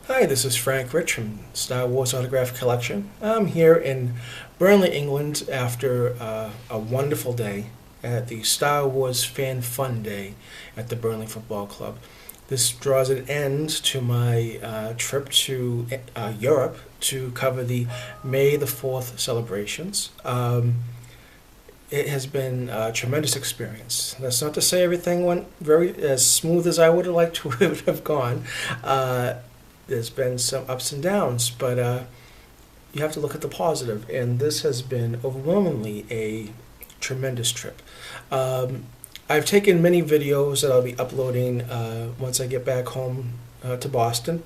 Hi, this is Frank Rich from Star Wars Autograph Collection. I'm here in Burnley, England after a wonderful day at the Star Wars Fan Fun Day at the Burnley Football Club. This draws an end to my trip to Europe to cover the May the 4th celebrations. It has been a tremendous experience. That's not to say everything went very as smooth as I would have liked to have gone. There's been some ups and downs, but you have to look at the positive, and this has been overwhelmingly a tremendous trip. I've taken many videos that I'll be uploading once I get back home to Boston,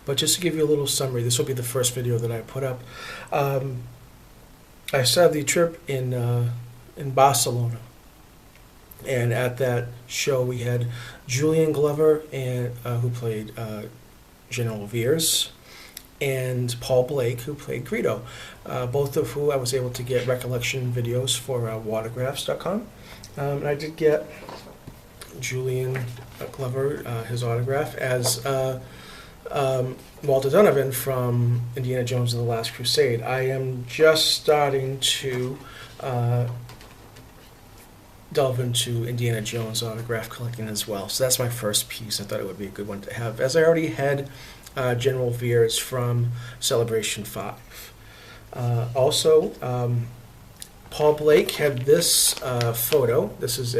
but just to give you a little summary, this will be the first video that I put up. I started the trip in Barcelona, and at that show we had Julian Glover, and who played General Veers, and Paul Blake, who played Greedo, both of who I was able to get recollection videos for Watergraphs.com. And I did get Julian Glover, his autograph, as Walter Donovan from Indiana Jones and the Last Crusade. I am just starting to delve into Indiana Jones autograph collecting as well. So that's my first piece. I thought it would be a good one to have, as I already had General Veers from Celebration 5. Also, Paul Blake had this photo. This is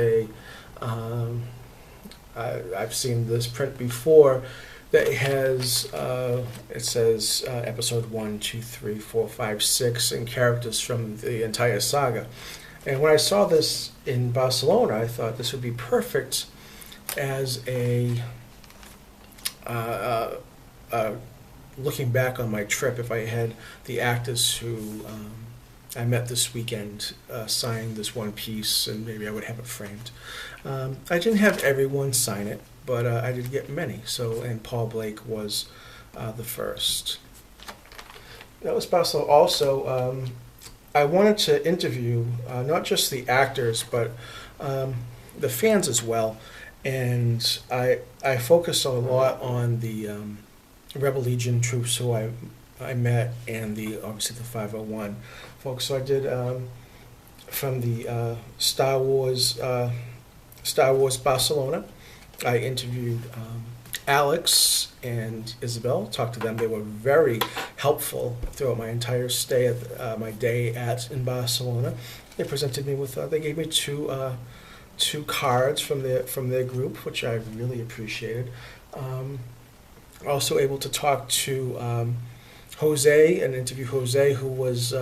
I've seen this print before, that has, it says episode 1, 2, 3, 4, 5, 6, and characters from the entire saga. And when I saw this in Barcelona, I thought this would be perfect as looking back on my trip, if I had the actors who I met this weekend sign this one piece, and maybe I would have it framed. I didn't have everyone sign it, but I did get many. So, and Paul Blake was the first. That was Barcelona. Also, I wanted to interview not just the actors, but the fans as well. And I focused a lot on the Rebel Legion troops who I met, and obviously the 501 folks. So I did from the Star Wars Barcelona. I interviewed Alex and Isabel, talked to them. They were very helpful throughout my entire stay at my day in Barcelona. They presented me with, they gave me two cards from their group, which I really appreciated. Also able to talk to Jose and interview Jose, who was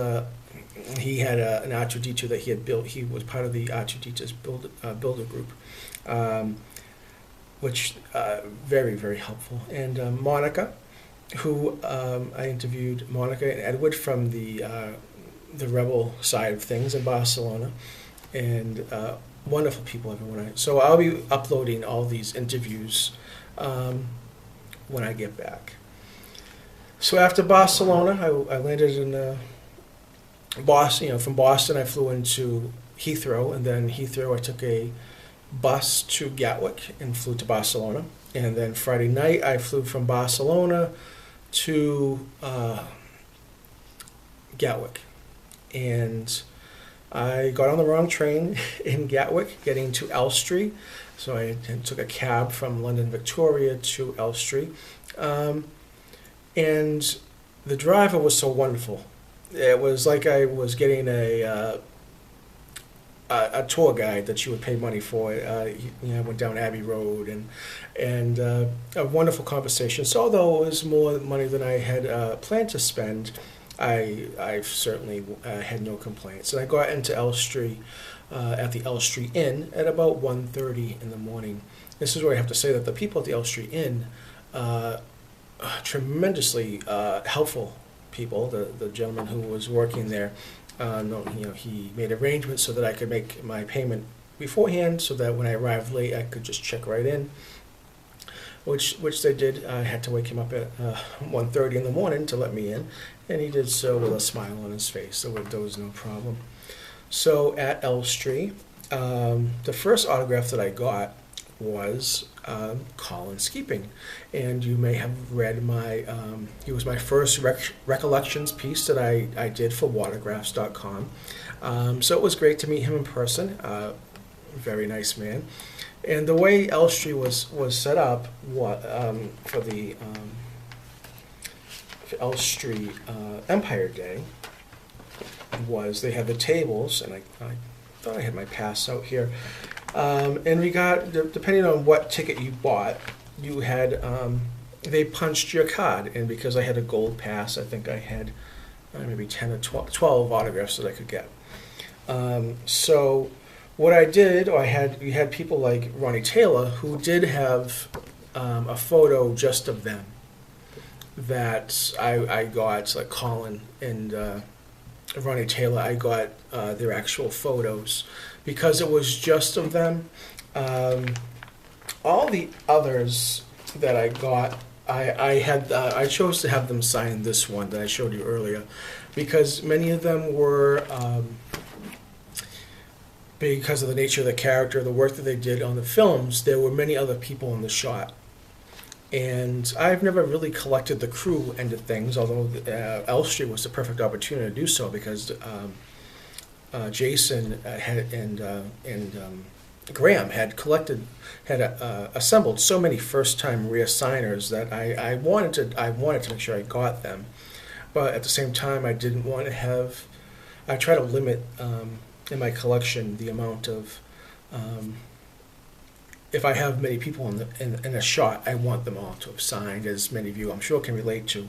he had an R2-D2 that he had built. He was part of the R2-D2's builder group. Which very, very helpful. And Monica, who I interviewed Monica and Edward from the Rebel side of things in Barcelona, and wonderful people, everyone. So I'll be uploading all these interviews when I get back. So after Barcelona, I landed in Boston. From Boston, I flew into Heathrow, and then Heathrow, I took a bus to Gatwick and flew to Barcelona. And then Friday night, I flew from Barcelona to Gatwick. And I got on the wrong train in Gatwick, getting to Elstree. So I took a cab from London Victoria to Elstree. And the driver was so wonderful. It was like I was getting a tour guide that you would pay money for. I went down Abbey Road, and a wonderful conversation. So although it was more money than I had planned to spend, I certainly had no complaints. And I got into Elstree at the Elstree Inn at about 1:30 in the morning. This is where I have to say that the people at the Elstree Inn, tremendously helpful people. The gentleman who was working there, he made arrangements so that I could make my payment beforehand, so that when I arrived late, I could just check right in, which they did. I had to wake him up at 1:30 in the morning to let me in, and he did so with a smile on his face, so there was no problem. So at Elstree, the first autograph that I got was Colin Skeeping, and you may have read my. He was my first recollections piece that I did for Watergraphs.com. So it was great to meet him in person. Very nice man, and the way Elstree was set up, for the for Elstree Empire Day, was they had the tables, and I thought I had my pass out here. And we got, depending on what ticket you bought, you had, they punched your card. And because I had a gold pass, I think I had maybe 10 or 12 autographs that I could get. So what I did, we had people like Ronnie Taylor who did have a photo just of them that I got, like Colin and Ronnie Taylor, I got their actual photos because it was just of them. All the others that I got, I chose to have them sign this one that I showed you earlier because many of them were, because of the nature of the character, the work that they did on the films, there were many other people in the shot. And I've never really collected the crew end of things, although Elstree was the perfect opportunity to do so because Jason and Graham had assembled so many first-time reassigners that I wanted to make sure I got them, but at the same time I didn't want to have. I try to limit in my collection the amount of. If I have many people in a shot, I want them all to have signed, as many of you I'm sure can relate to.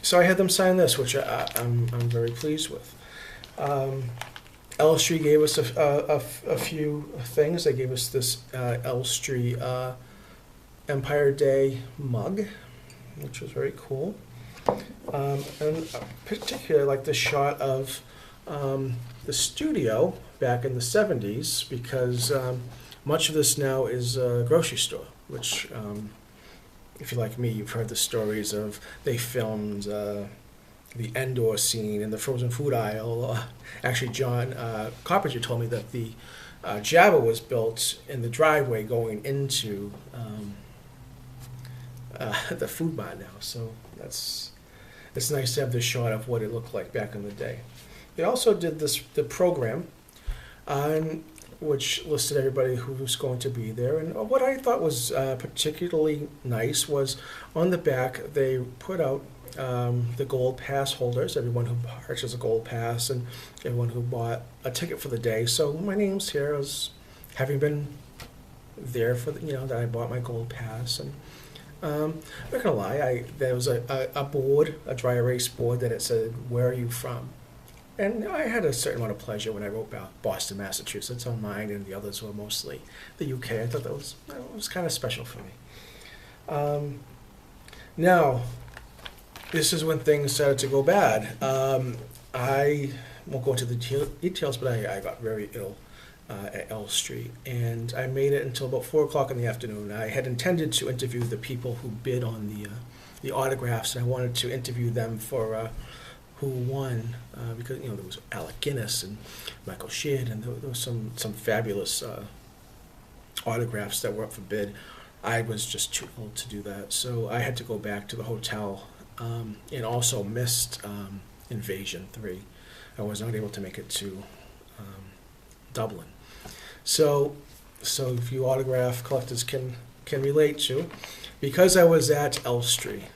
So I had them sign this, which I'm very pleased with. Elstree gave us a few things. They gave us this Elstree Empire Day mug, which was very cool. And particularly like the shot of the studio back in the 70s because much of this now is a grocery store, which, if you're like me, you've heard the stories of they filmed the Endor scene in the frozen food aisle. Actually, John Coppinger told me that the Jabba was built in the driveway going into the food mart now. So it's nice to have this shot of what it looked like back in the day. They also did the program, which listed everybody who was going to be there. And what I thought was particularly nice was on the back they put out the gold pass holders, everyone who purchased a gold pass and everyone who bought a ticket for the day. So my name's here as having been there for that I bought my gold pass. And I'm not gonna lie, there was a board, a dry erase board that it said, "Where are you from?" And I had a certain amount of pleasure when I wrote about Boston, Massachusetts on mine, and the others were mostly the UK. I thought that was kind of special for me. Now, this is when things started to go bad. I won't go into the details, but I got very ill at Elstree, and I made it until about 4 o'clock in the afternoon. I had intended to interview the people who bid on the autographs, and I wanted to interview them for who won, because there was Alec Guinness and Michael Sheard, and there was some fabulous autographs that were up for bid. I was just too old to do that, so I had to go back to the hotel, and also missed Invasion 3. I was not able to make it to Dublin. So if you autograph collectors can relate to, because I was at Elstree,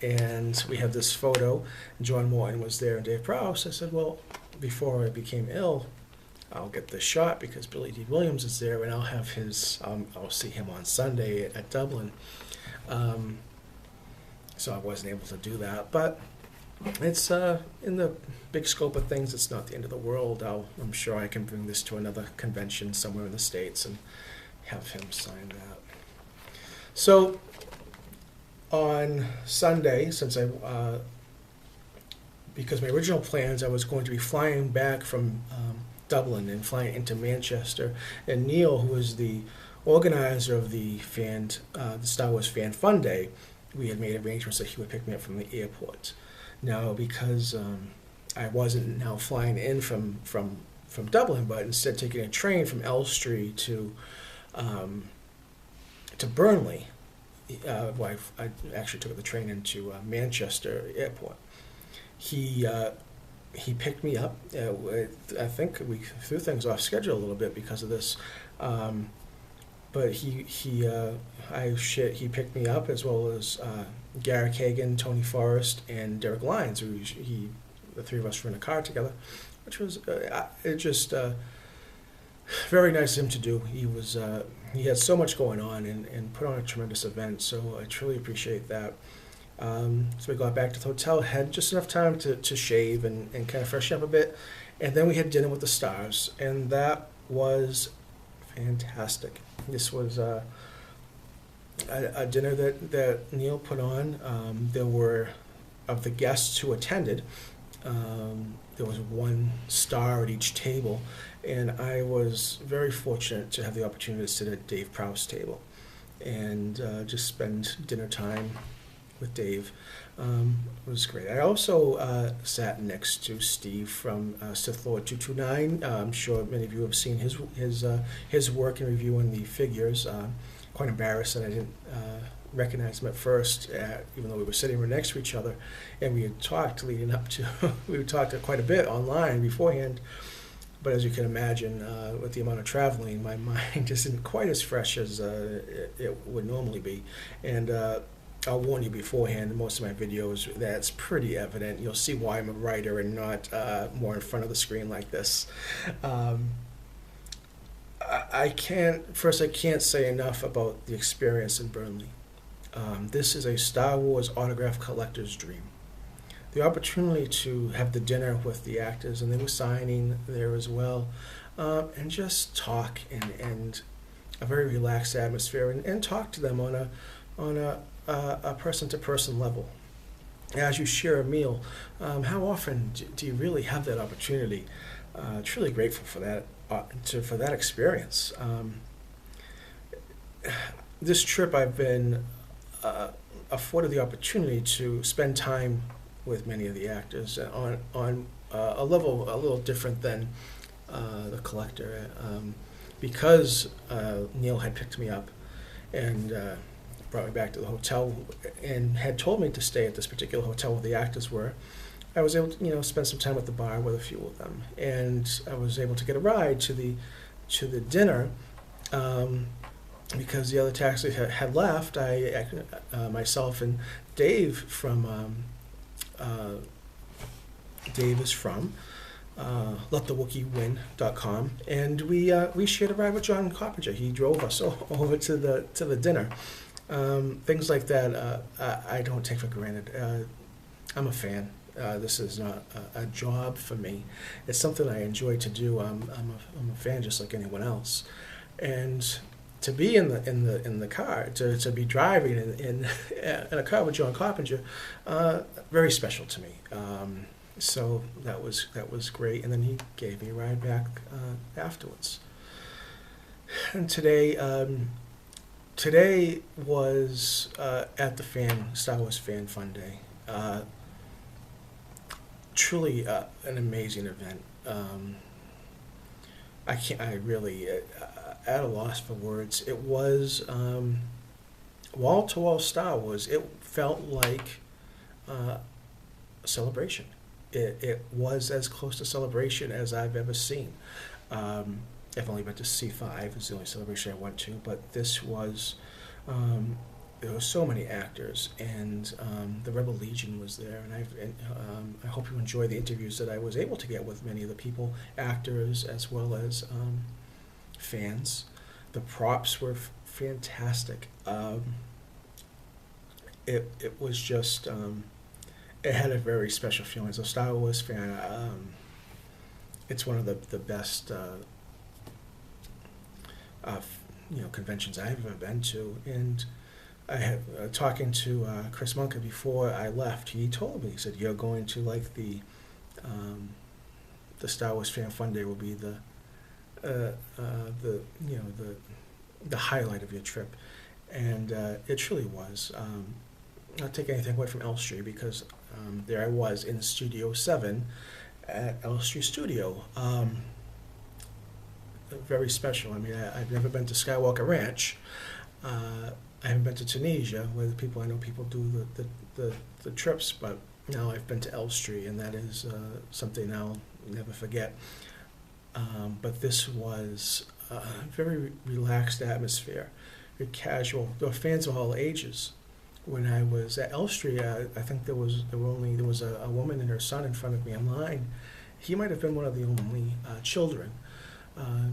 and we had this photo, John Morton was there and Dave Prowse. I said, well, before I became ill, I'll get this shot because Billy D. Williams is there, and I'll have I'll see him on Sunday at Dublin. So I wasn't able to do that, but it's in the big scope of things, it's not the end of the world. I'm sure I can bring this to another convention somewhere in the States and have him sign that. So on Sunday, since because my original plans, I was going to be flying back from Dublin and flying into Manchester, and Neil, who was the organizer of the Star Wars Fan Fun Day, we had made arrangements that he would pick me up from the airport. Now, because I wasn't now flying in from Dublin, but instead taking a train from Elstree to to Burnley. I actually took the train into Manchester Airport. He picked me up. I think we threw things off schedule a little bit because of this, but he picked me up, as well as Garrick Hagan, Tony Forrest, and Derek Lyons. The three of us were in a car together, which was very nice of him to do. He had so much going on and put on a tremendous event, so I truly appreciate that. So we got back to the hotel, had just enough time to shave and kind of freshen up a bit, and then we had dinner with the stars, and that was fantastic. This was a dinner that Neil put on. There were, of the guests who attended, there was one star at each table, and I was very fortunate to have the opportunity to sit at Dave Prowse's table and just spend dinner time with Dave. It was great. I also sat next to Steve from Sith Lord 229. I'm sure many of you have seen his work in reviewing the figures. Quite embarrassed that I didn't recognize him at first, even though we were sitting right next to each other, and we had talked leading up to. We had talked quite a bit online beforehand. But as you can imagine, with the amount of traveling, my mind isn't quite as fresh as it would normally be. And I'll warn you beforehand, in most of my videos, that's pretty evident. You'll see why I'm a writer and not more in front of the screen like this. I can't say enough about the experience in Burnley. This is a Star Wars autograph collector's dream. The opportunity to have the dinner with the actors, and they were signing there as well, and just talk and a very relaxed atmosphere, and talk to them on a person-to-person level. As you share a meal, how often do you really have that opportunity? Truly grateful for that experience. This trip, I've been afforded the opportunity to spend time with many of the actors on a level a little different than the collector, because Neil had picked me up and brought me back to the hotel and had told me to stay at this particular hotel where the actors were. I was able to, spend some time at the bar with a few of them, and I was able to get a ride to the dinner. Because the other taxi had left, myself and Dave Dave is from LetTheWookieWin.com, and we shared a ride with John Coppinger. He drove us over to the dinner. Things like that I don't take for granted. I'm a fan. This is not a job for me. It's something I enjoy to do. I'm a fan just like anyone else, and to be in the car, to be driving in a car with John Coppinger, very special to me. So that was great, and then he gave me a ride back afterwards. And today was at the Star Wars Fan Fun Day. Truly an amazing event. I really at a loss for words. It was wall-to-wall Star Wars. It felt like a celebration. It was as close to celebration as I've ever seen. I've only been to C5. It's the only celebration I went to, but this was. There were so many actors, and the Rebel Legion was there, and I hope you enjoy the interviews that I was able to get with many of the people, actors as well as fans. The props were fantastic. It was just it had a very special feeling. As a Star Wars fan, it's one of the best conventions I've ever been to, and I had talking to Chris Munka before I left. He told me, he said, "You're going to like the Star Wars Fan Fun Day will be the highlight of your trip," and it truly was. Not take anything away from Elstree, because there I was in Studio 7 at Elstree Studio. Very special. I mean, I've never been to Skywalker Ranch, I haven't been to Tunisia, where I know people do the trips, but now I've been to Elstree, and that is something I'll never forget. But this was a very relaxed atmosphere, very casual. There were fans of all ages. When I was at Elstree, I think there was a woman and her son in front of me in line. He might have been one of the only children.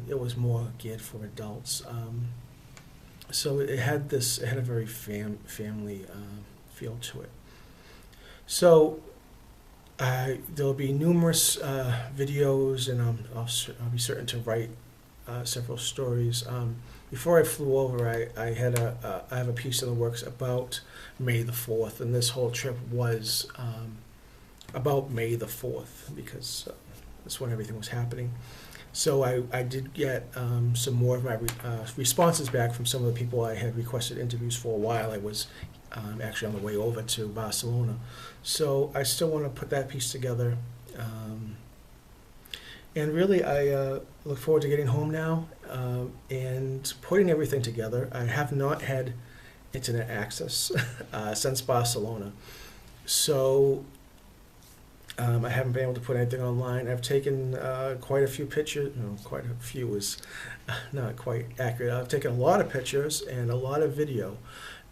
It was more geared for adults. So it had a very family feel to it. So there'll be numerous videos, and I'll be certain to write several stories. Before I flew over, I have a piece in the works about May the 4th, and this whole trip was about May the 4th, because that's when everything was happening. So I did get some more of my responses back from some of the people I had requested interviews for while I was actually on the way over to Barcelona. So I still want to put that piece together. And really, I look forward to getting home now and putting everything together. I have not had internet access since Barcelona. So I haven't been able to put anything online. I've taken quite a few pictures. No, quite a few is not quite accurate. I've taken a lot of pictures and a lot of video.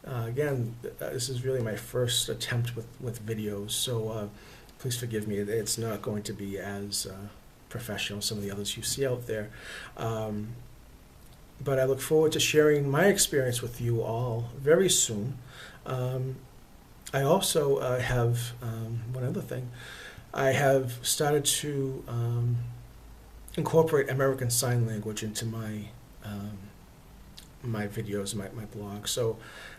Again, this is really my first attempt with videos, so please forgive me. It's not going to be as professional as some of the others you see out there. But I look forward to sharing my experience with you all very soon. I also have one other thing. I have started to incorporate American Sign Language into my videos, my blog. So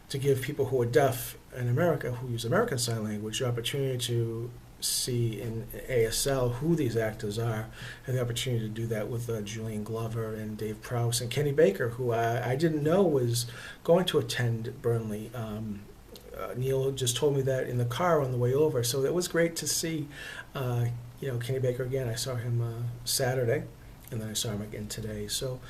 to give people who are deaf in America, who use American Sign Language, the opportunity to see in ASL who these actors are, and the opportunity to do that with Julian Glover and Dave Prowse and Kenny Baker, who I didn't know was going to attend Burnley. Neil just told me that in the car on the way over, so it was great to see Kenny Baker again. I saw him Saturday, and then I saw him again today. So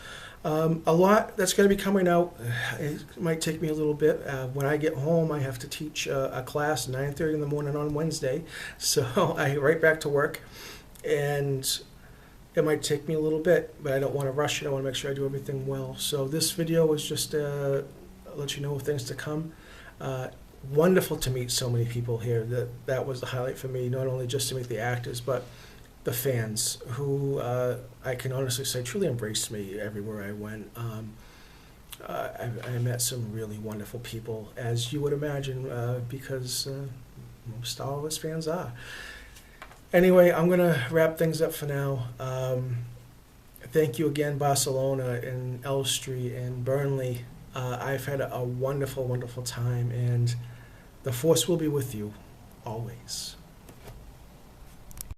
a lot that's going to be coming out. It might take me a little bit. When I get home, I have to teach a class 9:30 in the morning on Wednesday, so I get right back to work, and it might take me a little bit, but I don't want to rush it. I want to make sure I do everything well. So this video was just let you know of things to come. Wonderful to meet so many people here. That was the highlight for me, not only just to meet the actors, but the fans, who I can honestly say truly embraced me everywhere I went. I met some really wonderful people, as you would imagine, because most all of us fans are. Anyway, I'm going to wrap things up for now. Thank you again, Barcelona and Elstree and Burnley. I've had a wonderful, wonderful time, and the force will be with you always.